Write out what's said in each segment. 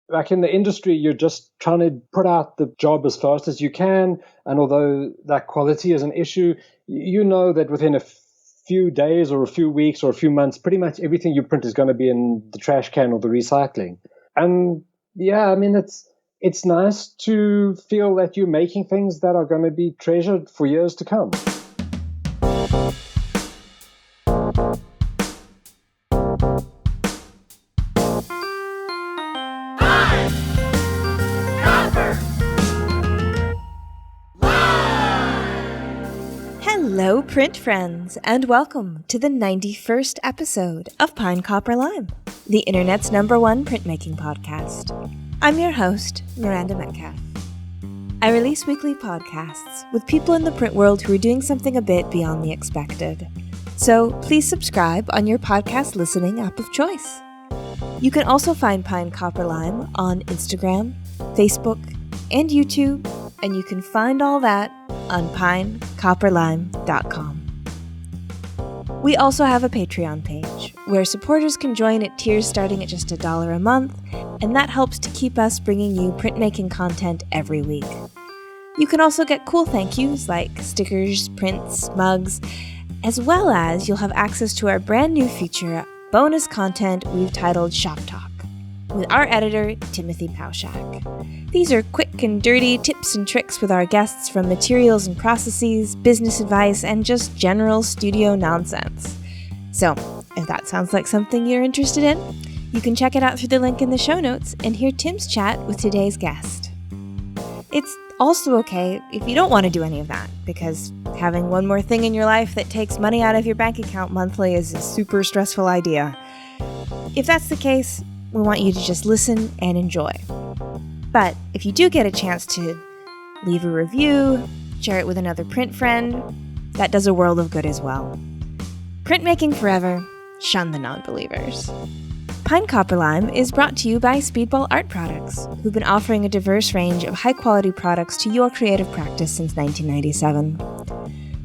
like in the industry, you're just trying to put out the job as fast as you can. And although that quality is an issue, you know that within a few days or a few weeks or a few months, pretty much everything you print is going to be in the trash can or the recycling. And yeah, I mean, it's nice to feel that you're making things that are going to be treasured for years to come. Hello, print friends, and welcome to the 91st episode of Pine Copper Lime, the internet's #1 printmaking podcast. I'm your host, Miranda Metcalf. I release weekly podcasts with people in the print world who are doing something a bit beyond the expected. So please subscribe on your podcast listening app of choice. You can also find Pine Copper Lime on Instagram, Facebook, and YouTube, and you can find all that on pinecopperlime.com. We also have a Patreon page where supporters can join at tiers starting at just $1 a month, and that helps to keep us bringing you printmaking content every week. You can also get cool thank yous like stickers, prints, mugs, as well as you'll have access to our brand new feature, bonus content we've titled Shop Talk, with our editor, Timothy Pauschak. These are quick and dirty tips and tricks with our guests from materials and processes, business advice, and just general studio nonsense. So, if that sounds like something you're interested in, you can check it out through the link in the show notes and hear Tim's chat with today's guest. It's also okay if you don't want to do any of that, because having one more thing in your life that takes money out of your bank account monthly is a super stressful idea. If that's the case, we want you to just listen and enjoy. But if you do get a chance to leave a review, share it with another print friend, that does a world of good as well. Printmaking forever, shun the non-believers. Pine Copper Lime is brought to you by Speedball Art Products, who've been offering a diverse range of high-quality products to your creative practice since 1997.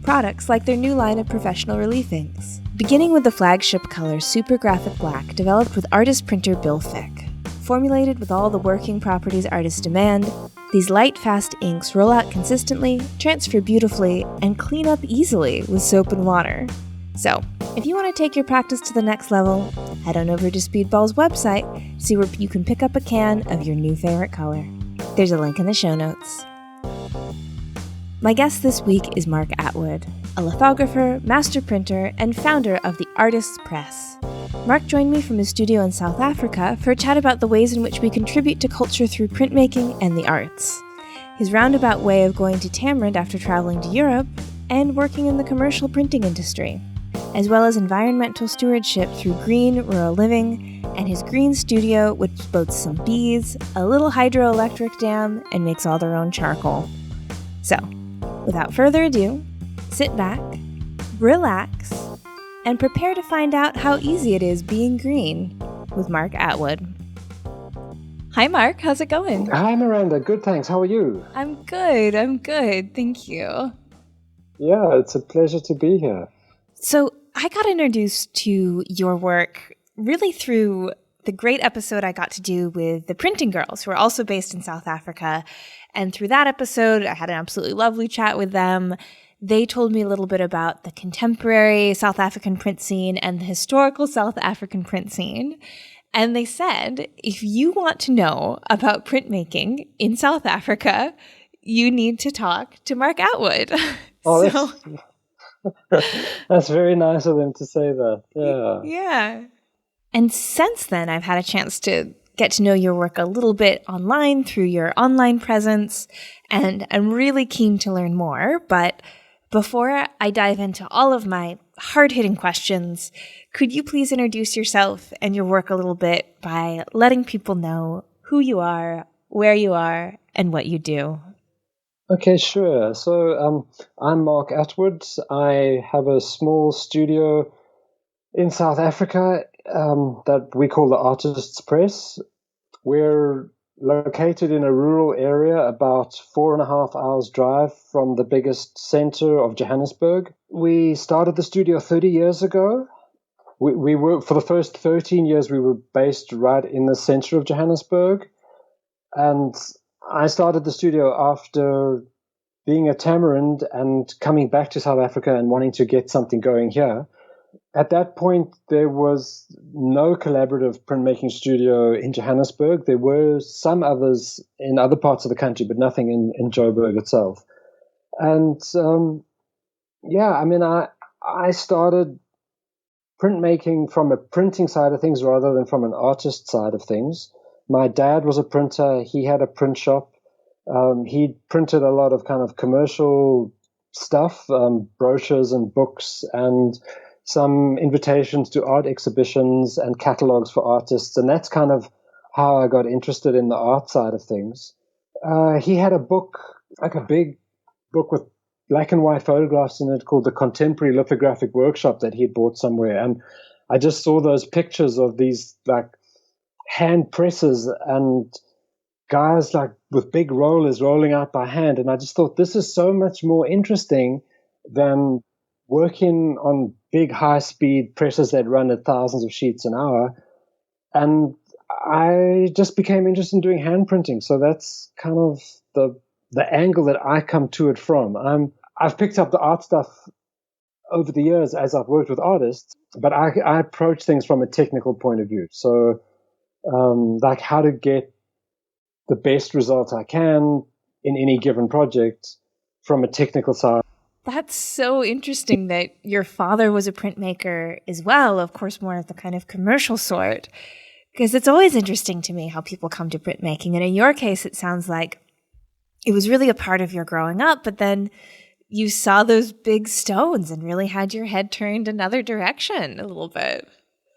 Products like their new line of professional relief inks, beginning with the flagship color Super Graphic Black developed with artist printer Bill Fick. Formulated with all the working properties artists demand, these light, fast inks roll out consistently, transfer beautifully, and clean up easily with soap and water. So, if you want to take your practice to the next level, head on over to Speedball's website to see where you can pick up a can of your new favorite color. There's a link in the show notes. My guest this week is Mark Attwood, a lithographer, master printer, and founder of the Artists Press. Mark joined me from his studio in South Africa for a chat about the ways in which we contribute to culture through printmaking and the arts, his roundabout way of going to Tamarind after traveling to Europe, and working in the commercial printing industry, as well as environmental stewardship through green rural living, and his green studio, which boasts some bees, a little hydroelectric dam, and makes all their own charcoal. So, without further ado, sit back, relax, and prepare to find out how easy it is being green with Mark Attwood. Hi, Mark. How's it going? Hi, Miranda. Good, thanks. How are you? I'm good. Thank you. Yeah, it's a pleasure to be here. So I got introduced to your work really through the great episode I got to do with the Printing Girls, who are also based in South Africa. And through that episode, I had an absolutely lovely chat with them. They told me a little bit about the contemporary South African print scene and the historical South African print scene. And they said, if you want to know about printmaking in South Africa, you need to talk to Mark Attwood. Oh, that's very nice of them to say that. Yeah. And since then, I've had a chance to get to know your work a little bit online through your online presence, and I'm really keen to learn more. But before I dive into all of my hard-hitting questions, could you please introduce yourself and your work a little bit by letting people know who you are, where you are, and what you do? Okay, sure. So I'm Mark Attwood. I have a small studio in South Africa that we call the Artists Press. We're located in a rural area about 4.5 hours drive from the biggest center of Johannesburg. We started the studio 30 years ago. We were, for the first 13 years, we were based right in the center of Johannesburg. And I started the studio after being at Tamarind and coming back to South Africa and wanting to get something going here. At that point, there was no collaborative printmaking studio in Johannesburg. There were some others in other parts of the country, but nothing in Joburg itself. And I started printmaking from a printing side of things rather than from an artist side of things. My dad was a printer. He had a print shop. He printed a lot of kind of commercial stuff, brochures and books and some invitations to art exhibitions and catalogs for artists. And that's kind of how I got interested in the art side of things. He had a book, like a big book with black and white photographs in it called the Contemporary Lithographic Workshop that he bought somewhere. And I just saw those pictures of these like hand presses and guys like with big rollers rolling out by hand. And I just thought, this is so much more interesting than working on big high-speed presses that run at thousands of sheets an hour. And I just became interested in doing hand printing. So that's kind of the angle that I come to it from. I've picked up the art stuff over the years as I've worked with artists, but I approach things from a technical point of view. So like how to get the best results I can in any given project from a technical side. That's so interesting that your father was a printmaker as well, of course, more of the kind of commercial sort, because it's always interesting to me how people come to printmaking. And in your case, it sounds like it was really a part of your growing up, but then you saw those big stones and really had your head turned another direction a little bit.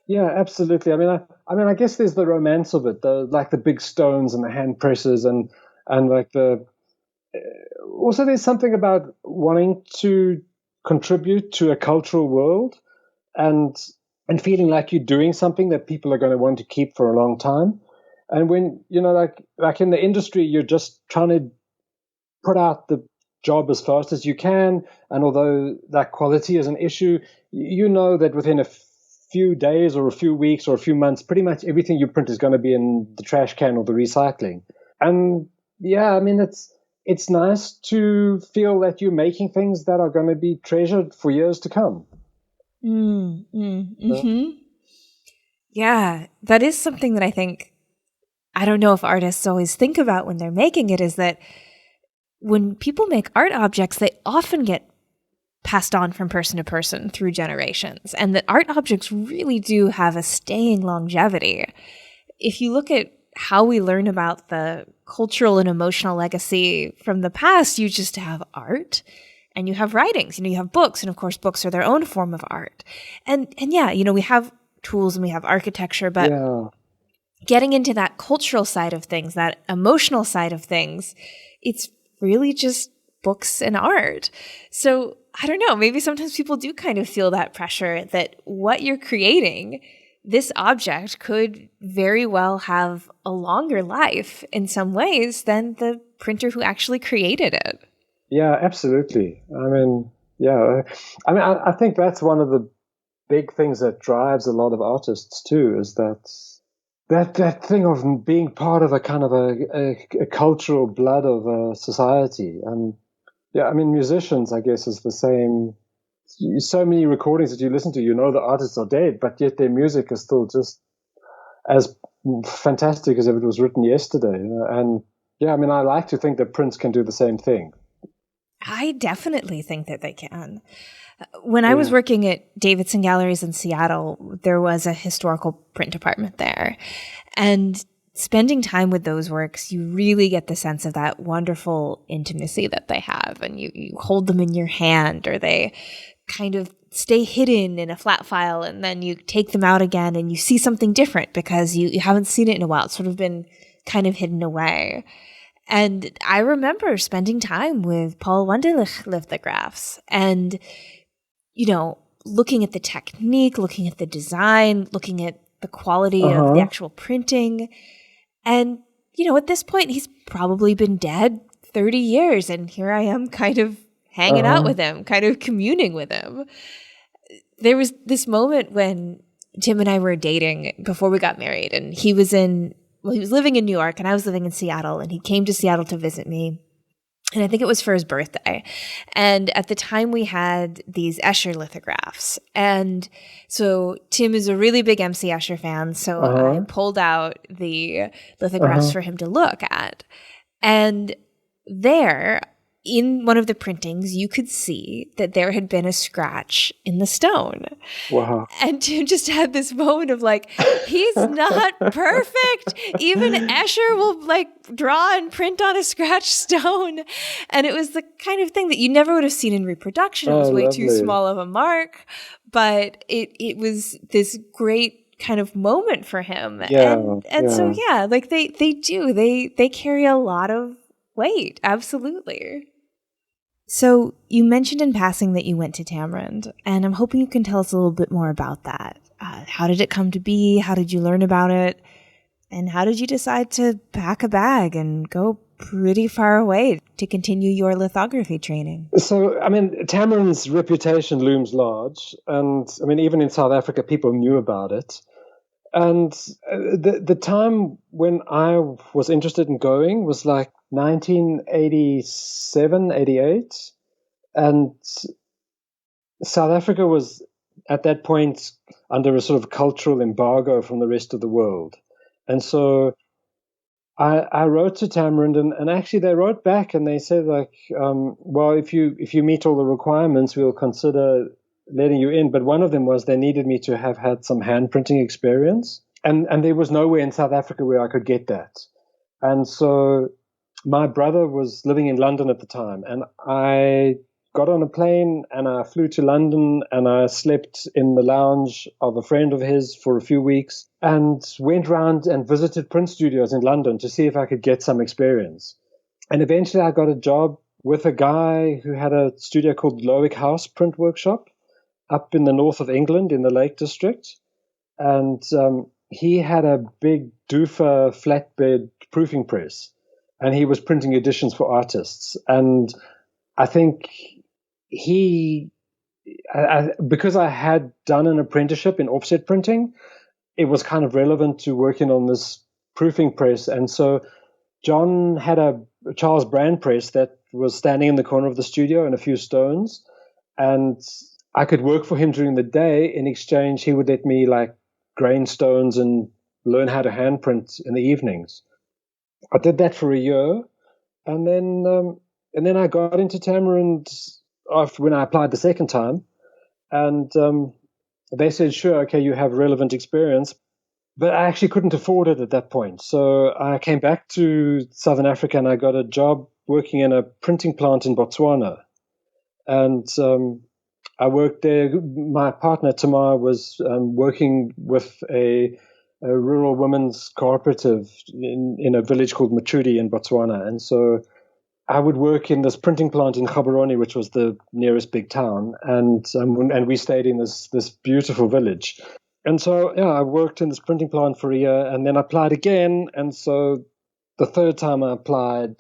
Yeah, absolutely. I guess there's the romance of it, the big stones and the hand presses and like also there's something about wanting to contribute to a cultural world and feeling like you're doing something that people are going to want to keep for a long time. And when, like in the industry, you're just trying to put out the job as fast as you can. And although that quality is an issue, you know that within a few days or a few weeks or a few months, pretty much everything you print is going to be in the trash can or the recycling. And yeah, it's nice to feel that you're making things that are going to be treasured for years to come. Yeah, that is something that I don't know if artists always think about when they're making it, is that when people make art objects, they often get passed on from person to person through generations, and that art objects really do have a staying longevity. If you look at how we learn about the cultural and emotional legacy from the past, you just have art and you have writings, you have books, and of course books are their own form of art. And yeah, we have tools and we have architecture, but getting into that cultural side of things, that emotional side of things, it's really just books and art. So I don't know, maybe sometimes people do kind of feel that pressure that what you're creating, this object could very well have a longer life in some ways than the printer who actually created it. Yeah, absolutely. I think that's one of the big things that drives a lot of artists too, is that thing of being part of a kind of a cultural blood of a society. And musicians, I guess, is the same. So many recordings that you listen to, the artists are dead, but yet their music is still just as fantastic as if it was written yesterday. And yeah, I like to think that Prince can do the same thing. I definitely think that they can. When I was working at Davidson Galleries in Seattle, there was a historical print department there. And spending time with those works, you really get the sense of that wonderful intimacy that they have. And you hold them in your hand, or they kind of stay hidden in a flat file, and then you take them out again and you see something different because you haven't seen it in a while. It's sort of been kind of hidden away. And I remember spending time with Paul Wunderlich lithographs and, looking at the technique, looking at the design, looking at the quality of the actual printing. And, at this point, he's probably been dead 30 years. And here I am kind of hanging out with him, kind of communing with him. There was this moment when Tim and I were dating before we got married, and he was in he was living in New York and I was living in Seattle, and he came to Seattle to visit me. And I think it was for his birthday. And at the time we had these Escher lithographs. And so Tim is a really big MC Escher fan. So I pulled out the lithographs for him to look at. And there, in one of the printings, you could see that there had been a scratch in the stone. Wow. And Tim just had this moment of like, he's not perfect. Even Escher will like draw and print on a scratched stone. And it was the kind of thing that you never would have seen in reproduction. It was way too small of a mark. But it was this great kind of moment for him. So like they carry a lot of weight. Absolutely. So you mentioned in passing that you went to Tamarind, and I'm hoping you can tell us a little bit more about that. How did it come to be? How did you learn about it? And how did you decide to pack a bag and go pretty far away to continue your lithography training? So, I mean, Tamarind's reputation looms large. And, I mean, even in South Africa, people knew about it. And the time when I was interested in going was like 1987, 88. And South Africa was at that point under a sort of cultural embargo from the rest of the world. And so I wrote to Tamarind, and actually they wrote back and they said like, well, if you meet all the requirements, we'll consider letting you in. But one of them was they needed me to have had some hand printing experience. And there was nowhere in South Africa where I could get that. And so my brother was living in London at the time, and I got on a plane and I flew to London and I slept in the lounge of a friend of his for a few weeks and went around and visited print studios in London to see if I could get some experience. And eventually I got a job with a guy who had a studio called Lowick House Print Workshop up in the north of England in the Lake District. And he had a big Doofa flatbed proofing press, and he was printing editions for artists. And I think because I had done an apprenticeship in offset printing, it was kind of relevant to working on this proofing press. And so John had a Charles Brand press that was standing in the corner of the studio and a few stones. And I could work for him during the day. In exchange, he would let me like grain stones and learn how to hand print in the evenings. I did that for a year. And then I got into Tamarind after when I applied the second time, and they said, sure, okay, you have relevant experience, but I actually couldn't afford it at that point. So I came back to Southern Africa and I got a job working in a printing plant in Botswana. And I worked there. My partner, Tamar, was working with a rural women's cooperative in a village called Machudi in Botswana. And so I would work in this printing plant in Gaborone, which was the nearest big town, and we stayed in this beautiful village. And so, I worked in this printing plant for a year, and then applied again. And so, the third time I applied,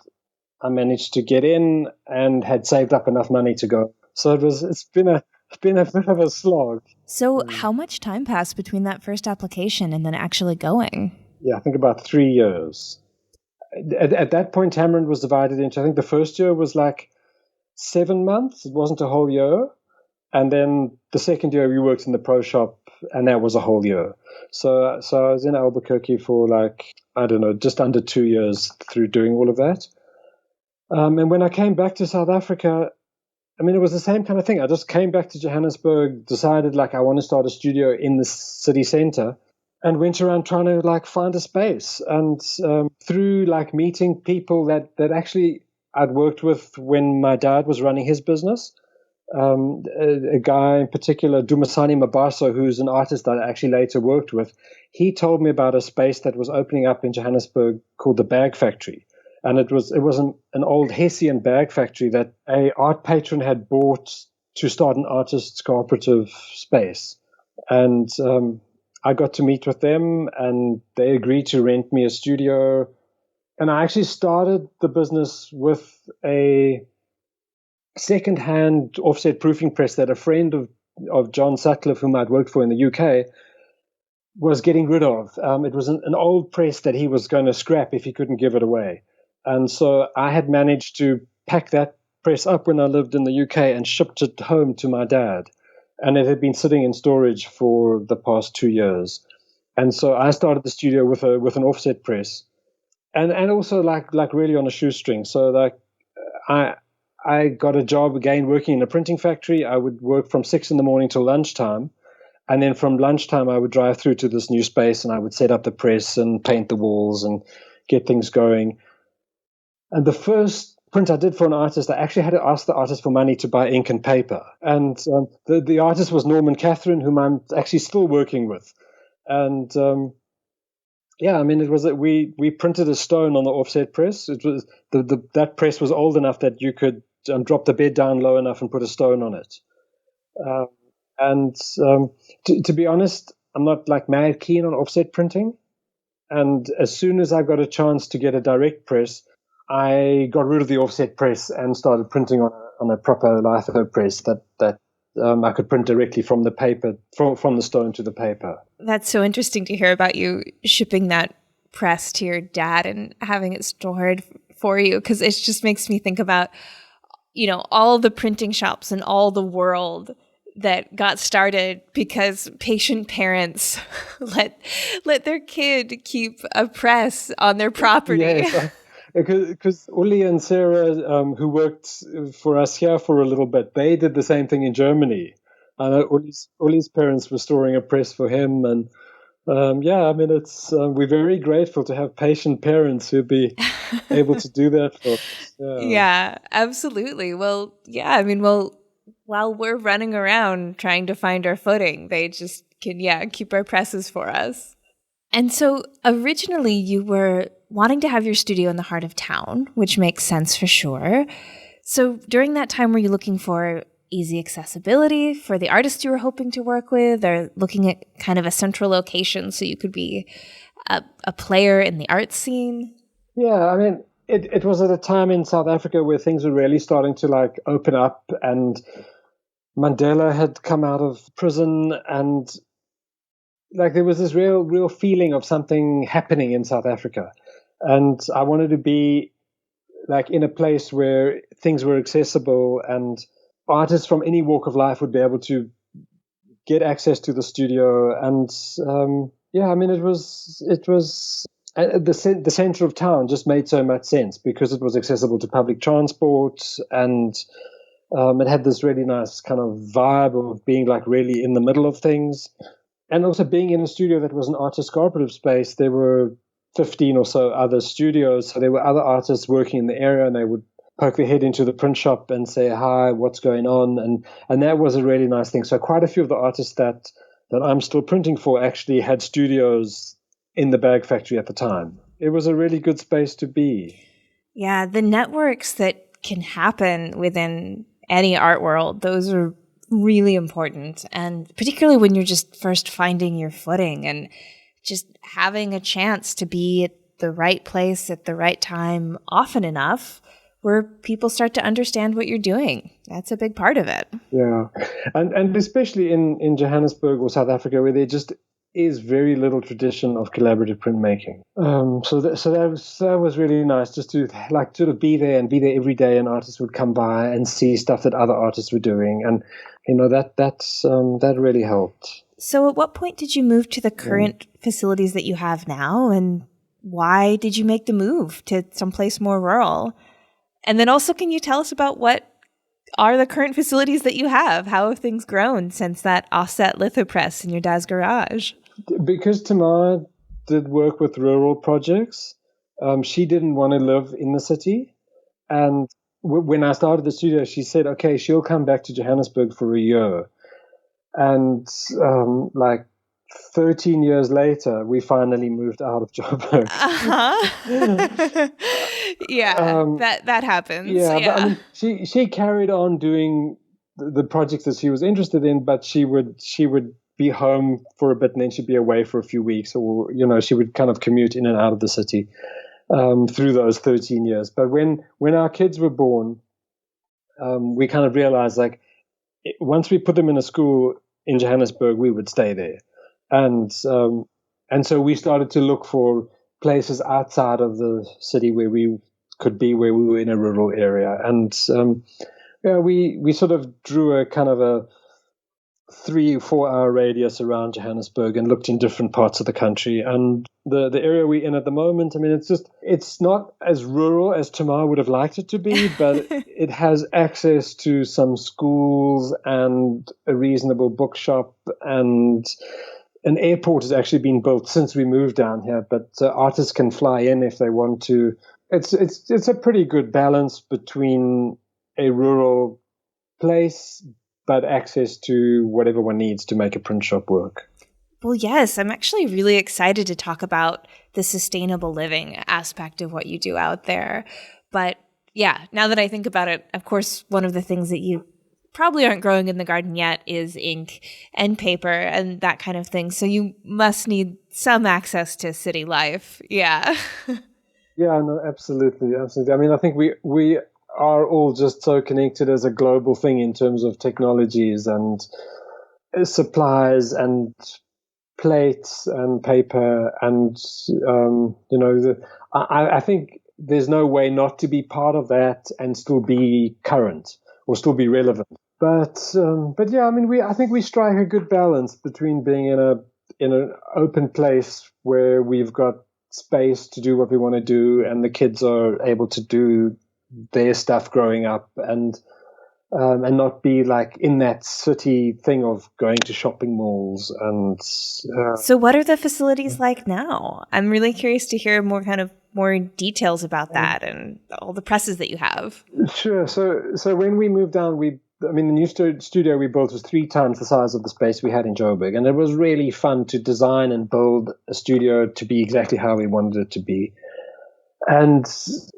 I managed to get in and had saved up enough money to go. So it's been a bit of a slog. So, how much time passed between that first application and then actually going? Yeah, I think about 3 years. At that point, Tamarind was divided into, I think the first year was like 7 months. It wasn't a whole year. And then the second year we worked in the pro shop, and that was a whole year. So I was in Albuquerque for like, I don't know, just under 2 years through doing all of that. And when I came back to South Africa, I mean, it was the same kind of thing. I just came back to Johannesburg, decided like I want to start a studio in the city center, and went around trying to like find a space. And through like meeting people that actually I'd worked with when my dad was running his business, a guy in particular, Dumasani Mabaso, who's an artist that I actually later worked with, he told me about a space that was opening up in Johannesburg called the Bag Factory. And it was an old Hessian bag factory that a art patron had bought to start an artists cooperative space. And I got to meet with them, and they agreed to rent me a studio. And I actually started the business with a second-hand offset proofing press that a friend of John Sutcliffe, whom I'd worked for in the UK, was getting rid of. It was an old press that he was going to scrap if he couldn't give it away. And so I had managed to pack that press up when I lived in the UK and shipped it home to my dad. And it had been sitting in storage for the past 2 years. And so I started the studio with an offset press, and also like really on a shoestring. So like I got a job again working in a printing factory. I would work from 6 in the morning till lunchtime. And then from lunchtime, I would drive through to this new space and I would set up the press and paint the walls and get things going. And the first print I did for an artist, I actually had to ask the artist for money to buy ink and paper. And the artist was Norman Catherine, whom I'm actually still working with. And yeah, I mean, it was that we printed a stone on the offset press. It was that press was old enough that you could drop the bed down low enough and put a stone on it. And to be honest, I'm not like mad keen on offset printing. And as soon as I got a chance to get a direct press, I got rid of the offset press and started printing on a proper litho press that I could print directly from the paper, from the stone to the paper. That's so interesting to hear about you shipping that press to your dad and having it stored for you, because it just makes me think about, all the printing shops and all the world that got started because patient parents let their kid keep a press on their property. Yes, because Uli and Sarah, who worked for us here for a little bit, they did the same thing in Germany. Uli's parents were storing a press for him, and I mean, it's we're very grateful to have patient parents who'd be able to do that for us. Yeah, absolutely. Well, yeah, I mean, while we're running around trying to find our footing, they just can, keep our presses for us. And so originally you were wanting to have your studio in the heart of town, which makes sense for sure. So during that time, were you looking for easy accessibility for the artists you were hoping to work with, or looking at kind of a central location so you could be a player in the art scene? Yeah, I mean, it was at a time in South Africa where things were really starting to like open up, and Mandela had come out of prison, and like there was this real feeling of something happening in South Africa. And I wanted to be like in a place where things were accessible and artists from any walk of life would be able to get access to the studio. And I mean, it was the center of town just made so much sense because it was accessible to public transport, and it had this really nice kind of vibe of being like really in the middle of things. And also being in a studio that was an artist cooperative space, there were 15 or so other studios. So there were other artists working in the area, and they would poke their head into the print shop and say, hi, what's going on? And that was a really nice thing. So quite a few of the artists that I'm still printing for actually had studios in the bag factory at the time. It was a really good space to be. Yeah, the networks that can happen within any art world, those are really important. And particularly when you're just first finding your footing and just having a chance to be at the right place at the right time often enough where people start to understand what you're doing. That's a big part of it. Yeah. And especially in Johannesburg or South Africa, where there just is very little tradition of collaborative printmaking. So that was really nice, just to like sort of be there every day, and artists would come by and see stuff that other artists were doing, and that really helped. So at what point did you move to the current facilities that you have now, and why did you make the move to someplace more rural? And then also, can you tell us about what are the current facilities that you have? How have things grown since that offset litho press in your dad's garage? Because Tamara did work with rural projects, she didn't want to live in the city. And when I started the studio, she said, okay, she'll come back to Johannesburg for a year. And like 13 years later, we finally moved out of Joburg. Uh-huh. That happens. Yeah. But I mean, she carried on doing the projects that she was interested in, but she would be home for a bit and then she'd be away for a few weeks, or she would kind of commute in and out of the city through those 13 years. But when our kids were born, we kind of realized like once we put them in a school in Johannesburg, we would stay there. And And so we started to look for places outside of the city where we could be, where we were in a rural area. And we sort of drew a kind of a 3 or 4 hour radius around Johannesburg and looked in different parts of the country. And the area we're in at the moment, I mean, it's not as rural as Tamar would have liked it to be, but it has access to some schools and a reasonable bookshop, and an airport has actually been built since we moved down here, but artists can fly in if they want to. It's a pretty good balance between a rural place but access to whatever one needs to make a print shop work. Well, yes, I'm actually really excited to talk about the sustainable living aspect of what you do out there. But yeah, now that I think about it, of course, one of the things that you probably aren't growing in the garden yet is ink and paper and that kind of thing. So you must need some access to city life. Yeah. Yeah, no, absolutely. Absolutely. I mean, I think we are all just so connected as a global thing in terms of technologies and supplies and plates and paper and I think there's no way not to be part of that and still be current or still be relevant. But yeah, I mean, I think we strike a good balance between being in an open place where we've got space to do what we want to do, and the kids are able to do their stuff growing up, and not be like in that city thing of going to shopping malls. And so what are the facilities like now? I'm really curious to hear more details about that and all the presses that you have. Sure. So when we moved down, the new studio we built was 3 times the size of the space we had in Joburg, and it was really fun to design and build a studio to be exactly how we wanted it to be. And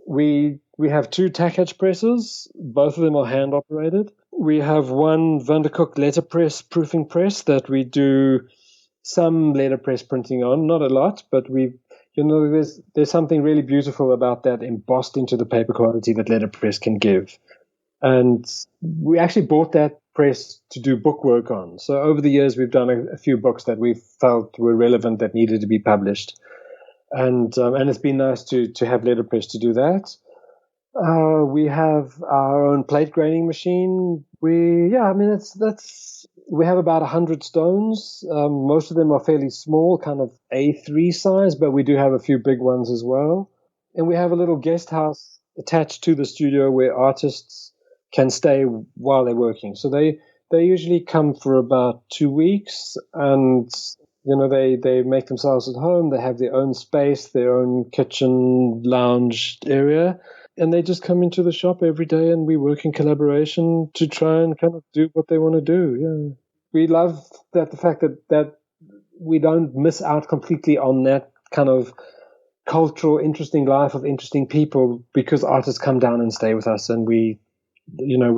we have 2 tackage presses. Both of them are hand operated. We have one Van der Kook letterpress proofing press that we do some letterpress printing on, not a lot, but there's something really beautiful about that embossed into the paper quality that letterpress can give. And we actually bought that press to do book work on. So over the years, we've done a few books that we felt were relevant that needed to be published. And it's been nice to have letterpress to do that. We have our own plate grading machine. We have about 100 stones. Most of them are fairly small, kind of A3 size, but we do have a few big ones as well. And we have a little guest house attached to the studio where artists can stay while they're working. So they usually come for about 2 weeks, and they make themselves at home. They have their own space, their own kitchen, lounge area, and they just come into the shop every day, and we work in collaboration to try and kind of do what they want to do. Yeah, we love the fact that we don't miss out completely on that kind of cultural, interesting life of interesting people, because artists come down and stay with us, and we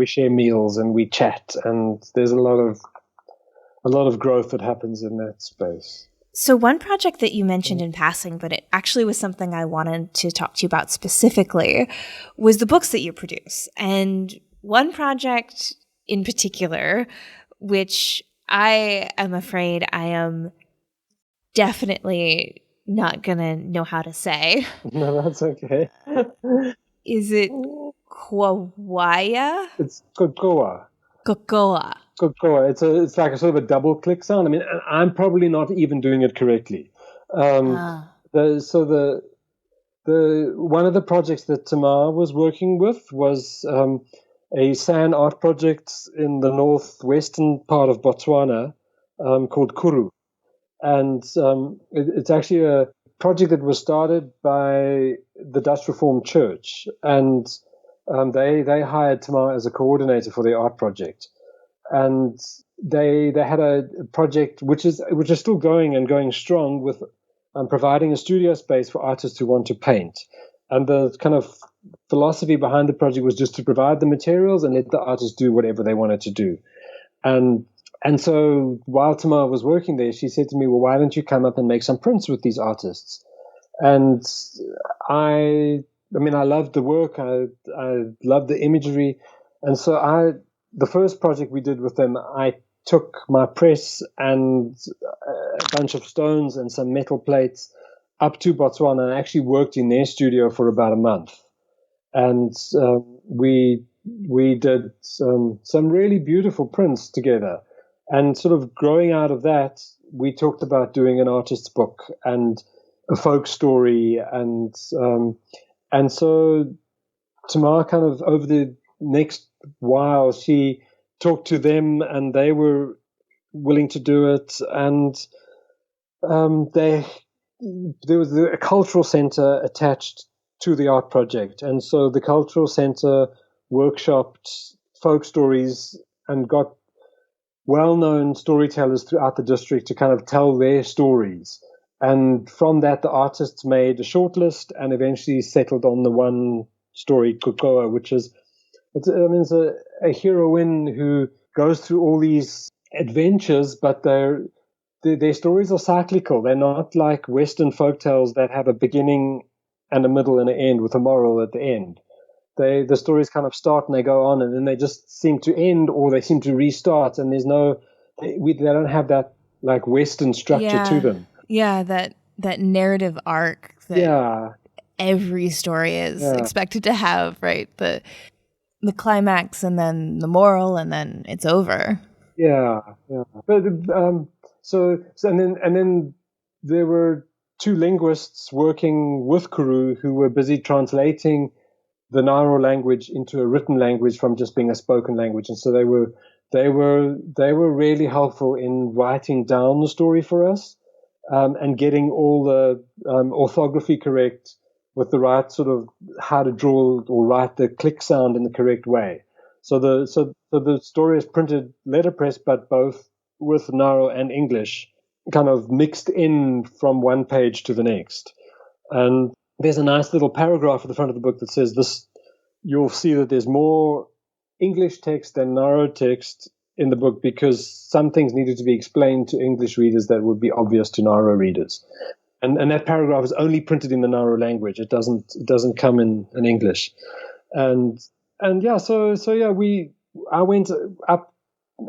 share meals and we chat, and there's a lot of growth that happens in that space. So one project that you mentioned in passing, but it actually was something I wanted to talk to you about specifically, was the books that you produce. And one project in particular, which I am afraid I am definitely not going to know how to say. No, that's okay. Is it Kwawaya? It's Kokoa. Kokoa. Kokoa. It's like a sort of a double click sound. I mean, I'm probably not even doing it correctly. The one of the projects that Tamar was working with was a sand art project in the northwestern part of Botswana called Kuru. And it's actually a project that was started by the Dutch Reformed Church, and they hired Tamar as a coordinator for their art project. And they had a project which is still going and going strong, with providing a studio space for artists who want to paint. And the kind of philosophy behind the project was just to provide the materials and let the artists do whatever they wanted to do. And so while Tamar was working there, she said to me, well, why don't you come up and make some prints with these artists? And I loved the work. I loved the imagery. And so the first project we did with them, I took my press and a bunch of stones and some metal plates up to Botswana, and I actually worked in their studio for about a month. And we did some really beautiful prints together. And sort of growing out of that, we talked about doing an artist's book and a folk story. And so Tamar kind of over the next while, she talked to them and they were willing to do it. And there was a cultural center attached to the art project. And so the cultural center workshopped folk stories and got well-known storytellers throughout the district to kind of tell their stories. And from that, the artists made a short list and eventually settled on the one story, Kokoa, which is, it's a heroine who goes through all these adventures, but their stories are cyclical. They're not like Western folktales that have a beginning and a middle and an end with a moral at the end. The stories kind of start and they go on, and then they just seem to end or they seem to restart, and there's they don't have that like Western structure to them. Yeah, that narrative arc that every story is expected to have, right? The climax and then the moral and then it's over. Yeah. But so and then there were two linguists working with Kuru who were busy translating the Naro language into a written language from just being a spoken language, and so they were really helpful in writing down the story for us, and getting all the orthography correct with the right sort of how to draw or write the click sound in the correct way. So the story is printed letterpress, but both with Naro and English kind of mixed in from one page to the next. And there's a nice little paragraph at the front of the book that says this. You'll see that there's more English text than Naro text in the book because some things needed to be explained to English readers that would be obvious to Naro readers. And that paragraph is only printed in the Naro language. It doesn't come in English. And yeah, so I went up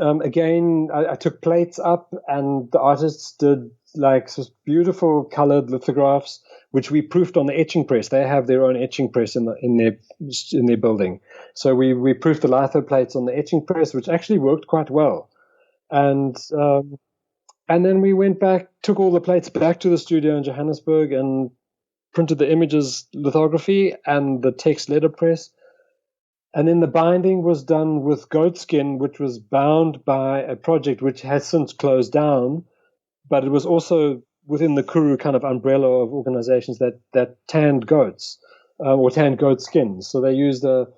again. I took plates up, and the artists did like beautiful colored lithographs, which we proofed on the etching press. They have their own etching press in their building. So we proofed the litho plates on the etching press, which actually worked quite well. And then we went back, took all the plates back to the studio in Johannesburg and printed the images lithography and the text letterpress. And then the binding was done with goatskin, which was bound by a project which has since closed down, but it was also within the Kuru kind of umbrella of organizations that tanned goats or tanned goat skins. So they used a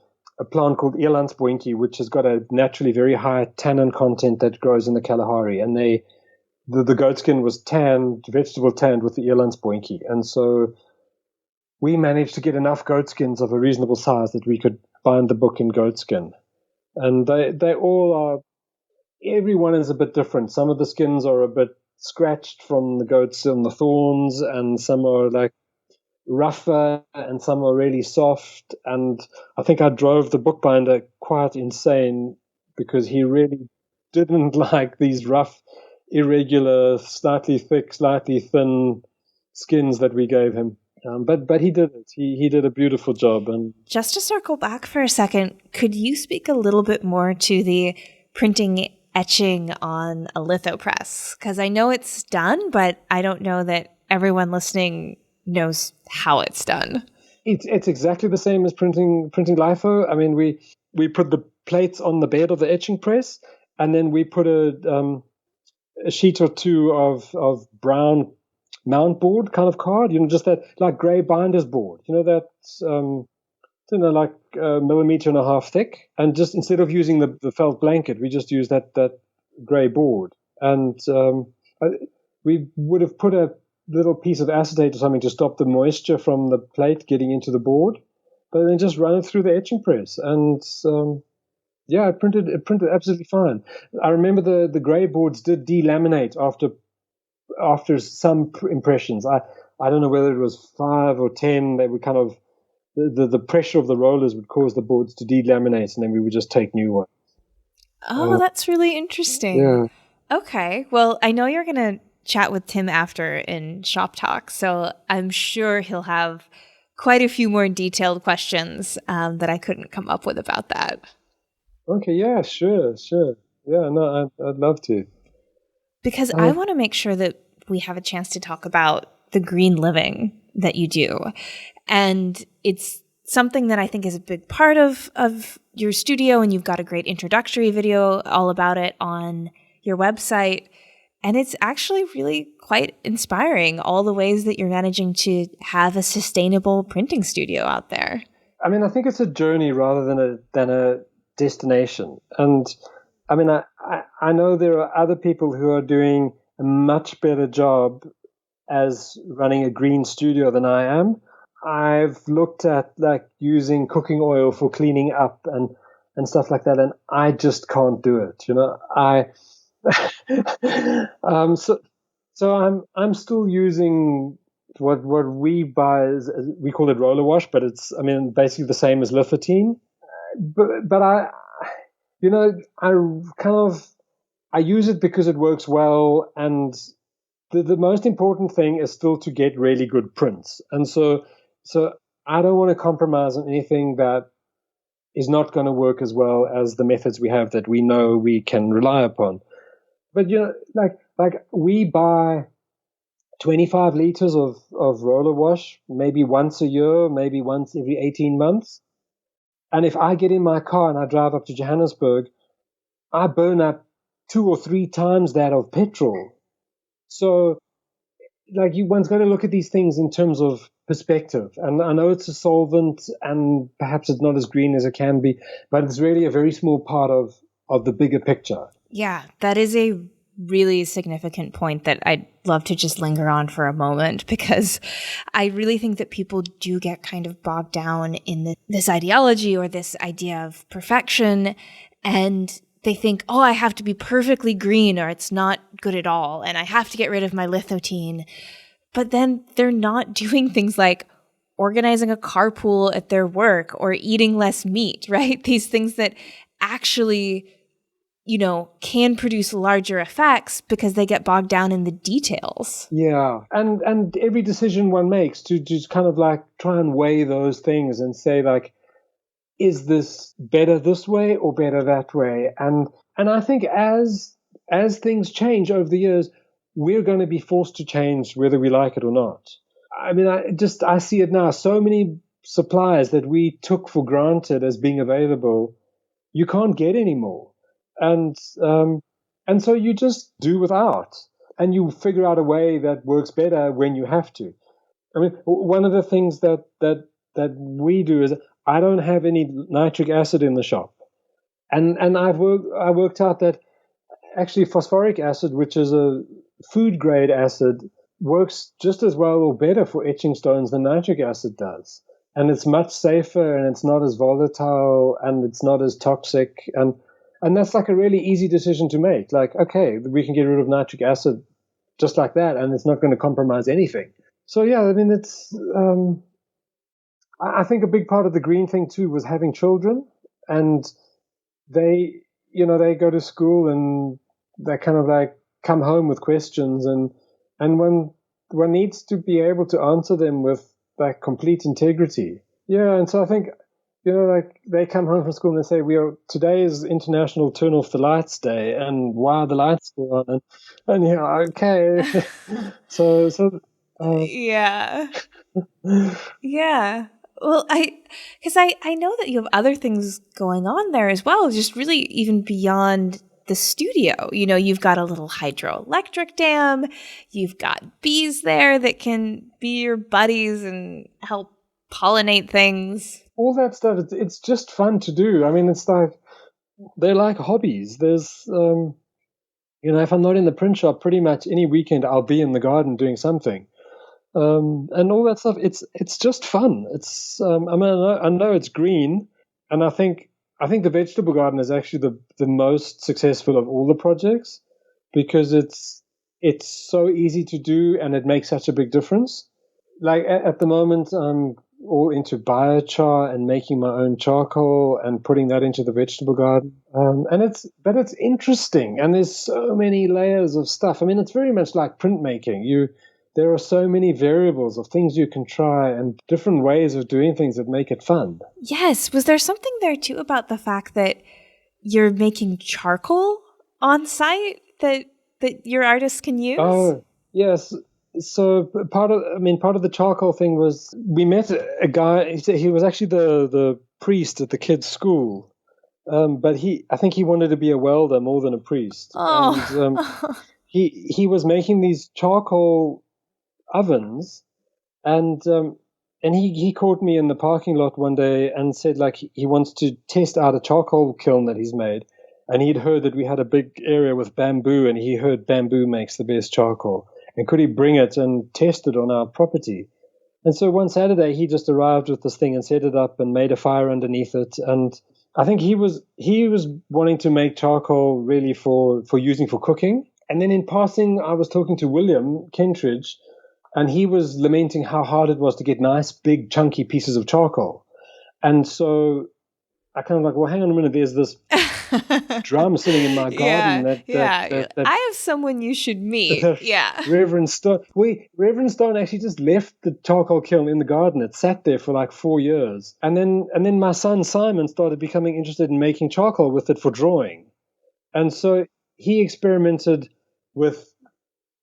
plant called elandsbointjie, which has got a naturally very high tannin content that grows in the Kalahari. And the goat skin was vegetable tanned with the elandsbointjie. And so we managed to get enough goat skins of a reasonable size that we could bind the book in goat skin. And they all are, everyone is a bit different. Some of the skins are a bit scratched from the goats and the thorns, and some are like rougher and some are really soft. And I think I drove the bookbinder quite insane because he really didn't like these rough, irregular, slightly thick, slightly thin skins that we gave him. But he did it. He did a beautiful job. And just to circle back for a second, could you speak a little bit more to the printing etching on a litho press? Because I know it's done, but I don't know that everyone listening knows how it's done. It's exactly the same as printing litho. I mean, we put the plates on the bed of the etching press, and then we put a sheet or two of brown mount board kind of card, just that like gray binder's board, that's like a millimeter and a half thick, and just instead of using the felt blanket, we just use that gray board. And we would have put a little piece of acetate or something to stop the moisture from the plate getting into the board, but then just run it through the etching press, and it printed absolutely fine. I remember the gray boards did delaminate after some impressions. I don't know whether it was 5 or 10. They would kind of the pressure of the rollers would cause the boards to delaminate, and then we would just take new ones. Oh, that's really interesting. Yeah. Okay. Well, I know you're going to chat with Tim after in Shop Talk, so I'm sure he'll have quite a few more detailed questions that I couldn't come up with about that. Okay, yeah, sure. Yeah, no, I'd love to. Because I want to make sure that we have a chance to talk about the green living that you do. And it's something that I think is a big part of your studio, and you've got a great introductory video all about it on your website. And it's actually really quite inspiring, all the ways that you're managing to have a sustainable printing studio out there. I mean, I think it's a journey rather than a destination. And I mean, I know there are other people who are doing a much better job as running a green studio than I am. I've looked at like using cooking oil for cleaning up and stuff like that, and I just can't do it. So I'm still using what we buy we call it roller wash, but it's basically the same as lithotrene. But I use it because it works well, and the most important thing is still to get really good prints. And so I don't want to compromise on anything that is not going to work as well as the methods we have that we know we can rely upon. But like we buy 25 liters of roller wash, maybe once a year, maybe once every 18 months. And if I get in my car and I drive up to Johannesburg, I burn up 2 or 3 times that of petrol. So like one's got to look at these things in terms of perspective. And I know it's a solvent and perhaps it's not as green as it can be, but it's really a very small part of the bigger picture. Yeah, that is a really significant point that I'd love to just linger on for a moment, because I really think that people do get kind of bogged down in this ideology or this idea of perfection, and they think, oh, I have to be perfectly green or it's not good at all, and I have to get rid of my lithotrene. But then they're not doing things like organizing a carpool at their work or eating less meat, right? These things that actually, can produce larger effects because they get bogged down in the details. Yeah. And every decision one makes to just kind of like try and weigh those things and say like, is this better this way or better that way? And I think as things change over the years, we're going to be forced to change whether we like it or not. I mean, I see it now. So many suppliers that we took for granted as being available, you can't get anymore. And so you just do without, and you figure out a way that works better when you have to. I mean, one of the things that we do is I don't have any nitric acid in the shop, and I worked out that actually phosphoric acid, which is a food grade acid, works just as well or better for etching stones than nitric acid does, and it's much safer, and it's not as volatile, and it's not as toxic, and that's like a really easy decision to make. Like, okay, we can get rid of nitric acid just like that, and it's not going to compromise anything. So yeah, I mean, it's. I think a big part of the green thing too was having children, and they go to school and they kind of like come home with questions, and one needs to be able to answer them with like complete integrity. Yeah, and so I think. Like they come home from school and they say, today is International Turn Off the Lights Day, and why are the lights still on? And okay. so yeah. Yeah. Well, because I know that you have other things going on there as well, just really even beyond the studio. You've got a little hydroelectric dam, you've got bees there that can be your buddies and help pollinate things. All that stuff, it's just fun to do. I mean, it's like, they're like hobbies. There's, if I'm not in the print shop, pretty much any weekend I'll be in the garden doing something. And all that stuff, it's just fun. It's, I know it's green, and I think the vegetable garden is actually the most successful of all the projects, because it's so easy to do and it makes such a big difference. Like at the moment, all into biochar and making my own charcoal and putting that into the vegetable garden. But it's interesting, and there's so many layers of stuff. I mean, it's very much like printmaking. There are so many variables of things you can try and different ways of doing things that make it fun. Yes. Was there something there too about the fact that you're making charcoal on site that your artists can use? Oh, yes. So part of the charcoal thing was we met a guy. He was actually the priest at the kids' school, but I think he wanted to be a welder more than a priest. Oh. And he was making these charcoal ovens, and he caught me in the parking lot one day and said like he wants to test out a charcoal kiln that he's made, and he'd heard that we had a big area with bamboo, and he heard bamboo makes the best charcoal. And could he bring it and test it on our property? And so one Saturday, he just arrived with this thing and set it up and made a fire underneath it. And I think he was wanting to make charcoal really for using for cooking. And then in passing, I was talking to William Kentridge, and he was lamenting how hard it was to get nice, big, chunky pieces of charcoal. And so I kind of like, well, hang on a minute, there's this drum sitting in my garden. That I have someone you should meet. Yeah. Reverend Stone. Reverend Stone actually just left the charcoal kiln in the garden. It sat there for like 4 years. And then my son Simon started becoming interested in making charcoal with it for drawing. And so he experimented with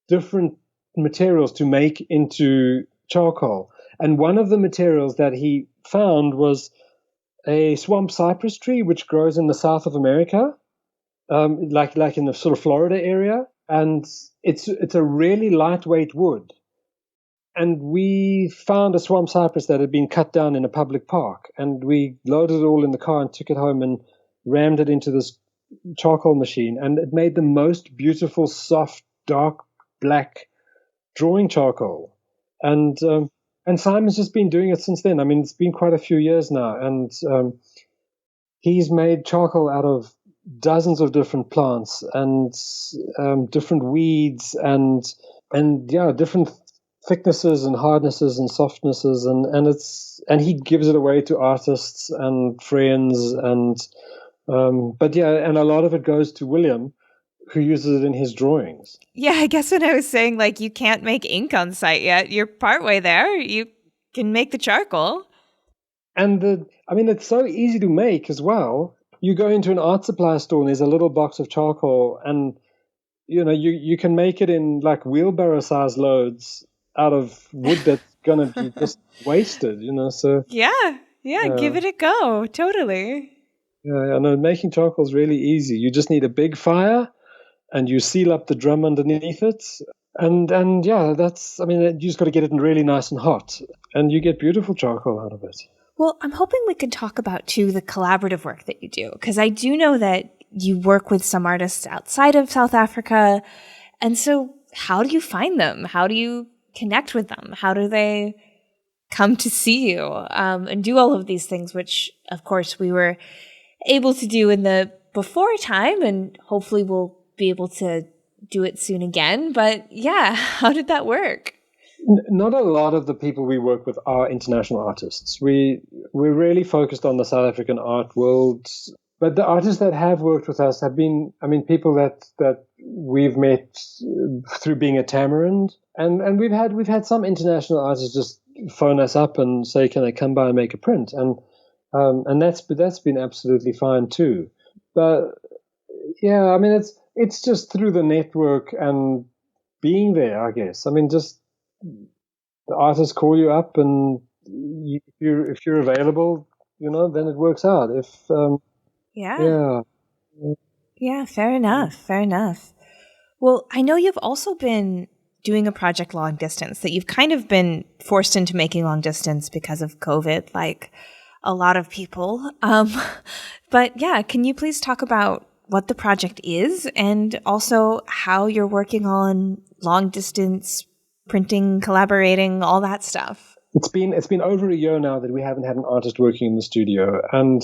different materials to make into charcoal. And one of the materials that he found was a swamp cypress tree, which grows in the South of America, like in the sort of Florida area, and it's a really lightweight wood. And we found a swamp cypress that had been cut down in a public park, and we loaded it all in the car and took it home and rammed it into this charcoal machine, and it made the most beautiful, soft, dark black drawing charcoal. And Simon's just been doing it since then. I mean, it's been quite a few years now. And he's made charcoal out of dozens of different plants and different weeds and different thicknesses and hardnesses and softnesses. And he gives it away to artists and friends. And a lot of it goes to William, who uses it in his drawings. Yeah, I guess when I was saying, like, you can't make ink on site yet, you're partway there. You can make the charcoal. And it's so easy to make as well. You go into an art supply store and there's a little box of charcoal, and you can make it in like wheelbarrow size loads out of wood that's gonna be just wasted. So yeah, give it a go. Totally. Yeah, I know making charcoal is really easy. You just need a big fire, and you seal up the drum underneath it. And you just got to get it really nice and hot, and you get beautiful charcoal out of it. Well, I'm hoping we can talk about, too, the collaborative work that you do, because I do know that you work with some artists outside of South Africa. And so how do you find them? How do you connect with them? How do they come to see you and do all of these things, which, of course, we were able to do in the before time, and hopefully we'll be able to do it soon again. But yeah, how did that work? Not a lot of the people we work with are international artists. We're really focused on the South African art world. But the artists that have worked with us have been, people that we've met through being at Tamarind, and we've had some international artists just phone us up and say, can they come by and make a print? And that's been absolutely fine too. But yeah, it's just through the network and being there, I guess. Just the artists call you up, and if you're available, then it works out. Yeah, fair enough. Well, I know you've also been doing a project long distance that you've kind of been forced into making long distance because of COVID, like a lot of people. But yeah, can you please talk about what the project is and also how you're working on long distance printing, collaborating, all that stuff? It's been over a year now that we haven't had an artist working in the studio, and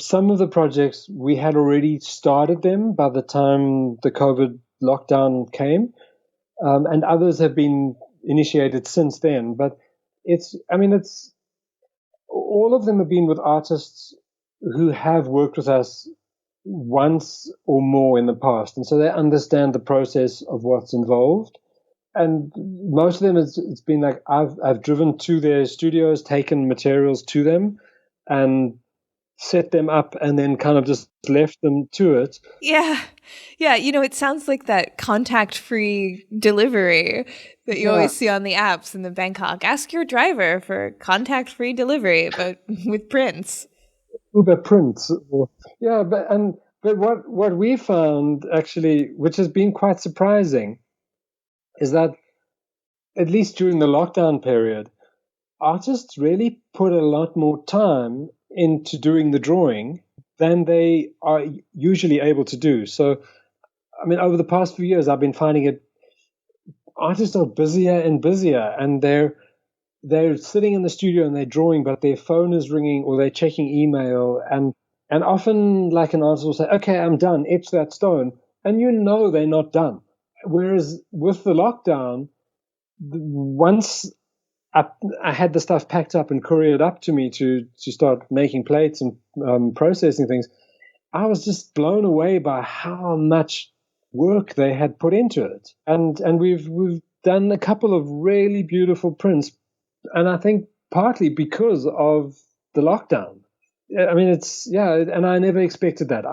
some of the projects we had already started them by the time the COVID lockdown came, and others have been initiated since then. But it's all of them have been with artists who have worked with us once or more in the past, and so they understand the process of what's involved. And most of them, it's been like I've driven to their studios, taken materials to them, and set them up, and then kind of just left them to it. Yeah. Yeah. It sounds like that contact-free delivery that you always see on the apps in the Bangkok. Ask your driver for contact-free delivery, but with prints. Uber prints. But what we found actually, which has been quite surprising, is that at least during the lockdown period, artists really put a lot more time into doing the drawing than they are usually able to do. So, over the past few years, I've been finding it, artists are busier and busier, and they're sitting in the studio and they're drawing, but their phone is ringing or they're checking email, and often, like, an artist will say, "Okay, I'm done, etch that stone," and they're not done. Whereas with the lockdown, once I had the stuff packed up and couriered up to me to start making plates and processing things, I was just blown away by how much work they had put into it. And we've done a couple of really beautiful prints, and I think partly because of the lockdown. And I never expected that.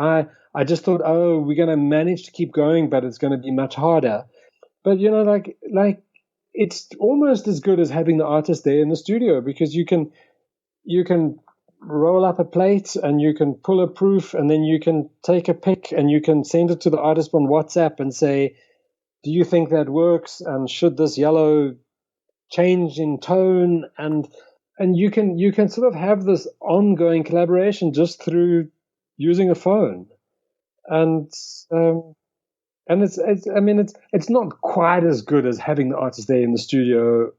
I just thought, oh, we're going to manage to keep going, but it's going to be much harder. But like it's almost as good as having the artist there in the studio, because you can roll up a plate and you can pull a proof, and then you can take a pic and you can send it to the artist on WhatsApp and say, "Do you think that works? And should this yellow change in tone?" And you can sort of have this ongoing collaboration just through using a phone. And it's not quite as good as having the artist there in the studio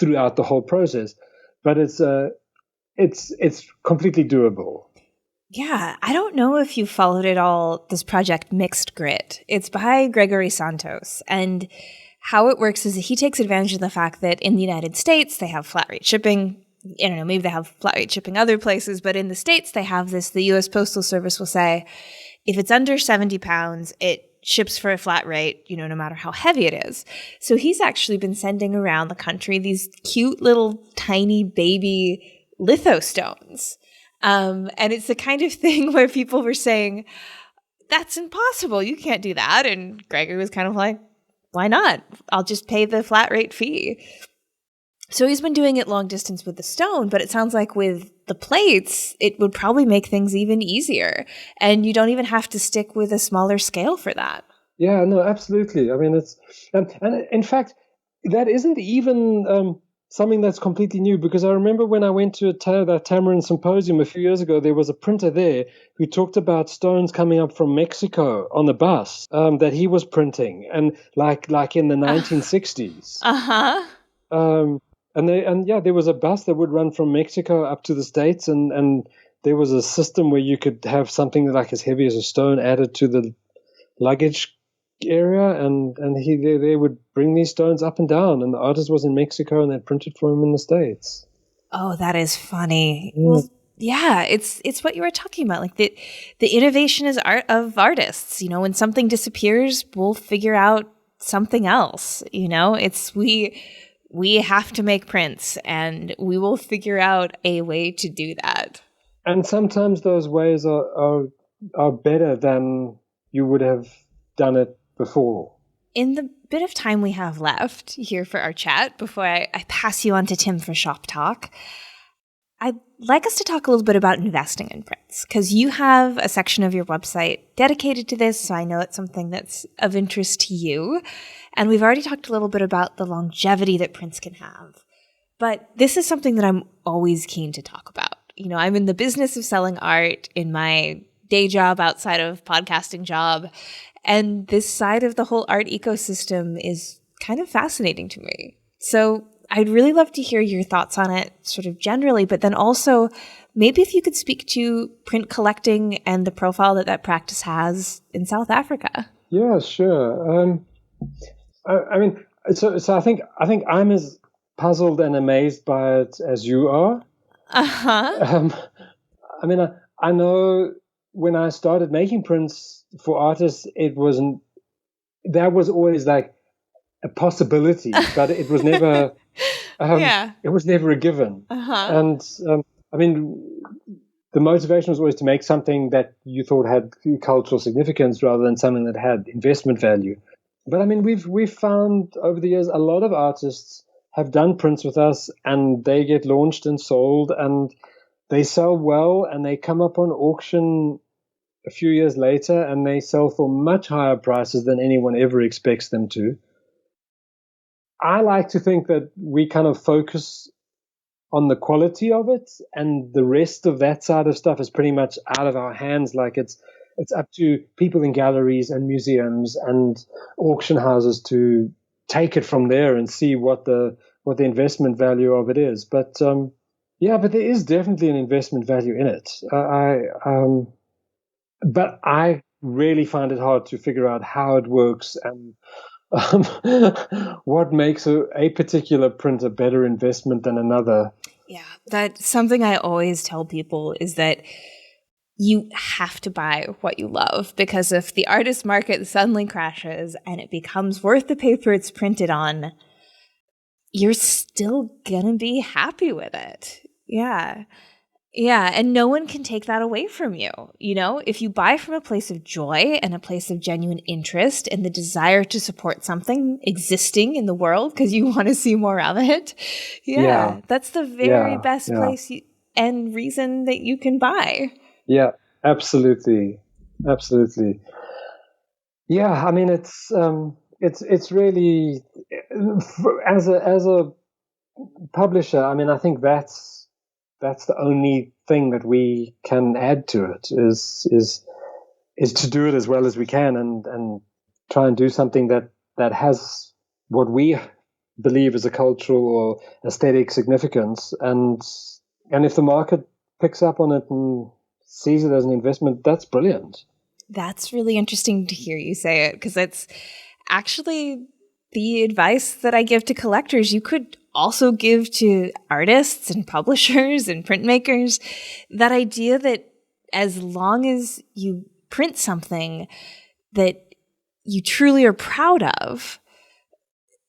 throughout the whole process, but it's completely doable. Yeah, I don't know if you followed at all this project Mixed Grit. It's by Gregory Santos, and how it works is that he takes advantage of the fact that in the United States they have flat rate shipping. I don't know, maybe they have flat rate shipping other places, but in the States they have this. The U.S. Postal Service will say, if it's under 70 pounds, it ships for a flat rate, no matter how heavy it is. So he's actually been sending around the country these cute little tiny baby litho stones. And it's the kind of thing where people were saying, that's impossible. You can't do that. And Gregory was kind of like, why not? I'll just pay the flat rate fee. So he's been doing it long distance with the stone, but it sounds like with the plates, it would probably make things even easier. And you don't even have to stick with a smaller scale for that. Yeah, no, absolutely. It's, and in fact, that isn't even something that's completely new, because I remember when I went to that Tamarind symposium a few years ago, there was a printer there who talked about stones coming up from Mexico on the bus that he was printing, and like in the 1960s. There was a bus that would run from Mexico up to the States, and there was a system where you could have something like as heavy as a stone added to the luggage area, and they would bring these stones up and down, and the artist was in Mexico and they printed for him in the States. Oh, that is funny. Yeah. Well, yeah, it's what you were talking about. Like the innovation is art of artists. When something disappears, we'll figure out something else. It's we have to make prints, and we will figure out a way to do that. And sometimes those ways are better than you would have done it before. In the bit of time we have left here for our chat, before I pass you on to Tim for shop talk, I'd like us to talk a little bit about investing in prints, because you have a section of your website dedicated to this, so I know it's something that's of interest to you. And we've already talked a little bit about the longevity that prints can have. But this is something that I'm always keen to talk about. I'm in the business of selling art in my day job outside of podcasting job. And this side of the whole art ecosystem is kind of fascinating to me. So I'd really love to hear your thoughts on it sort of generally, but then also maybe if you could speak to print collecting and the profile that practice has in South Africa. Yeah, sure. So I think I'm as puzzled and amazed by it as you are. I mean, I know when I started making prints for artists, that was always like a possibility, but it was never, it was never a given. And I mean, the motivation was always to make something that you thought had cultural significance rather than something that had investment value. But I mean, we've found over the years a lot of artists have done prints with us, and they get launched and sold, and they sell well, and they come up on auction a few years later, and they sell for much higher prices than anyone ever expects them to. I like to think that we kind of focus on the quality of it, and the rest of that side of stuff is pretty much out of our hands. Like it's up to people in galleries and museums and auction houses to take it from there and see what the investment value of it is. But but there is definitely an investment value in it. But I really find it hard to figure out how it works and what makes a particular print a better investment than another. Yeah, that's something I always tell people, is that you have to buy what you love, because if the artist market suddenly crashes and it becomes worth the paper it's printed on, you're still gonna be happy with it. Yeah. Yeah, and no one can take that away from you. You know, if you buy from a place of joy and a place of genuine interest and the desire to support something existing in the world because you want to see more of it, that's the very best place and reason that you can buy. Yeah, absolutely. Absolutely. Yeah, I mean, it's really, as a publisher, I mean, I think that's the only thing that we can add to it is to do it as well as we can and try and do something that has what we believe is a cultural or aesthetic significance. And if the market picks up on it and sees it as an investment, that's brilliant. That's really interesting to hear you say it, because it's actually the advice that I give to collectors. You could also give to artists and publishers and printmakers, that idea that as long as you print something that you truly are proud of,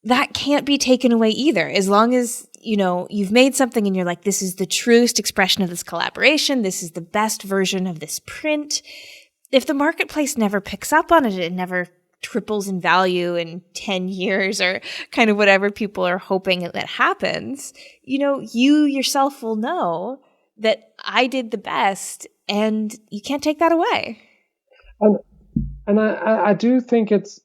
that can't be taken away either. As long as, you know, you've made something and you're like, this is the truest expression of this collaboration, this is the best version of this print. If the marketplace never picks up on it, it never triples in value in 10 years or kind of whatever people are hoping that happens, you know, you yourself will know that I did the best, and you can't take that away. And I do think it's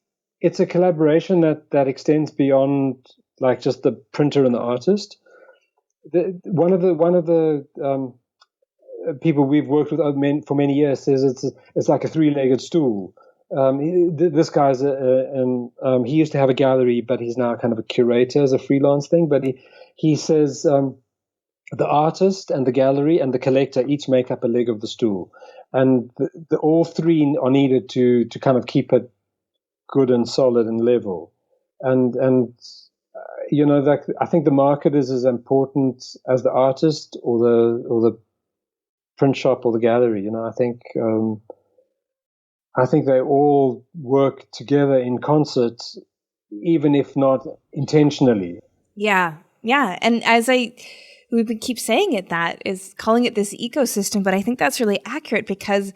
a collaboration that extends beyond like just the printer and the artist. One of the people we've worked with for many years says it's like a three-legged stool. This guy's he used to have a gallery, but he's now kind of a curator as a freelance thing. But he says the artist and the gallery and the collector each make up a leg of the stool, and all three are needed to kind of keep it good and solid and level. And you know, that I think the market is as important as the artist or the print shop or the gallery. You know, I think they all work together in concert, even if not intentionally. Yeah. And we would keep saying it, that is calling it this ecosystem, but I think that's really accurate, because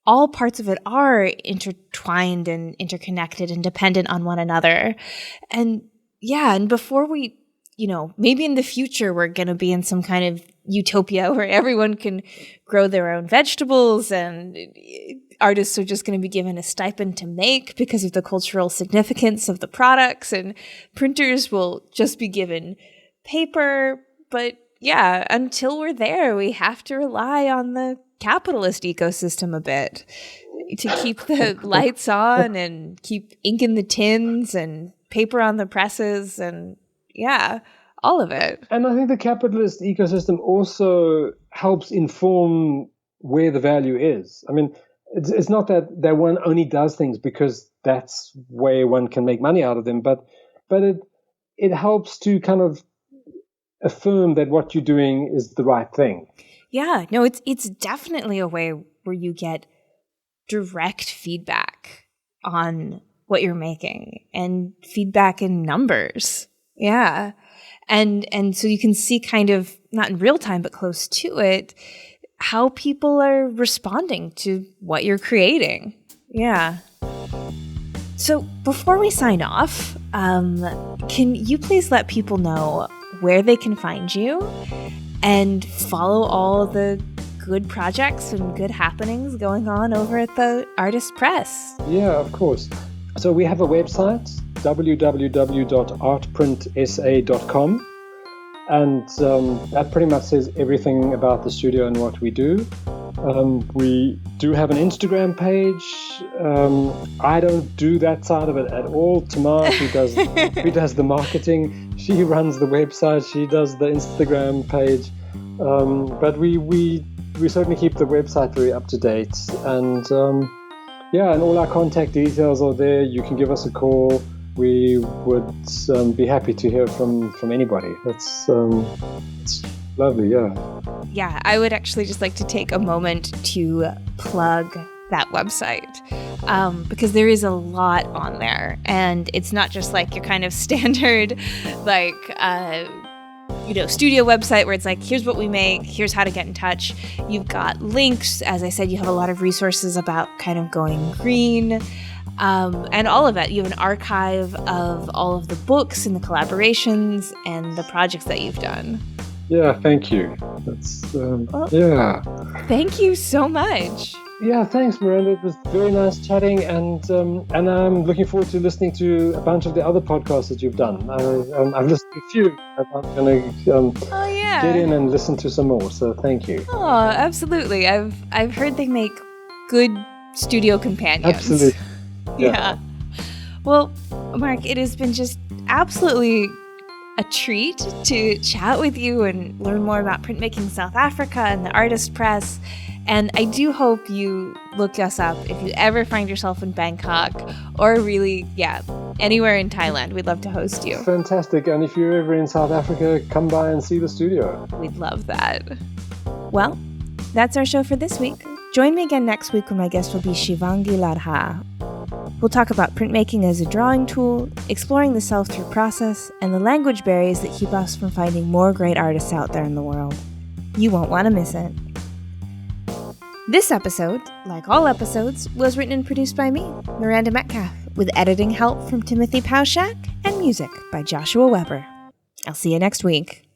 all parts of it are intertwined and interconnected and dependent on one another. And before we, you know, maybe in the future we're going to be in some kind of utopia where everyone can grow their own vegetables and artists are just going to be given a stipend to make because of the cultural significance of the products, and printers will just be given paper. But until we're there, we have to rely on the capitalist ecosystem a bit to keep the lights on and keep ink in the tins and paper on the presses and all of it. And I think the capitalist ecosystem also helps inform where the value is. I mean, it's not that one only does things because that's where one can make money out of them, but it helps to kind of affirm that what you're doing is the right thing. Yeah, no, it's definitely a way where you get direct feedback on what you're making and feedback in numbers. Yeah. And so you can see kind of, not in real time, but close to it, how people are responding to what you're creating. Yeah. So before we sign off, can you please let people know where they can find you and follow all the good projects and good happenings going on over at the Artist Press? Yeah, of course. So we have a website, www.artprintsa.com, and that pretty much says everything about the studio and what we do. We do have an Instagram page. I don't do that side of it at all. Tamar, who does the marketing, she runs the website, she does the Instagram page. But we certainly keep the website very up to date. And and all our contact details are there. You can give us a call. We would be happy to hear from anybody. It's lovely, yeah. Yeah, I would actually just like to take a moment to plug that website because there is a lot on there, and it's not just like your kind of standard studio website where it's like, here's what we make, here's how to get in touch. You've got links. As I said, you have a lot of resources about kind of going green. And all of it. You have an archive of all of the books and the collaborations and the projects that you've done. Yeah, thank you. That's yeah. Thank you so much. Yeah, thanks, Miranda. It was very nice chatting, and I'm looking forward to listening to a bunch of the other podcasts that you've done. I've listened to a few, and I'm going to get in and listen to some more. So thank you. Oh, absolutely. I've heard they make good studio companions. Absolutely. Yeah. Well, Mark, it has been just absolutely a treat to chat with you and learn more about printmaking South Africa and the Artist Press. And I do hope you look us up if you ever find yourself in Bangkok or really, anywhere in Thailand. We'd love to host you. Fantastic. And if you're ever in South Africa, come by and see the studio. We'd love that. Well, that's our show for this week. Join me again next week when my guest will be Shivangi Ladha. We'll talk about printmaking as a drawing tool, exploring the sell-through process, and the language barriers that keep us from finding more great artists out there in the world. You won't want to miss it. This episode, like all episodes, was written and produced by me, Miranda Metcalf, with editing help from Timothy Pauschak and music by Joshua Weber. I'll see you next week.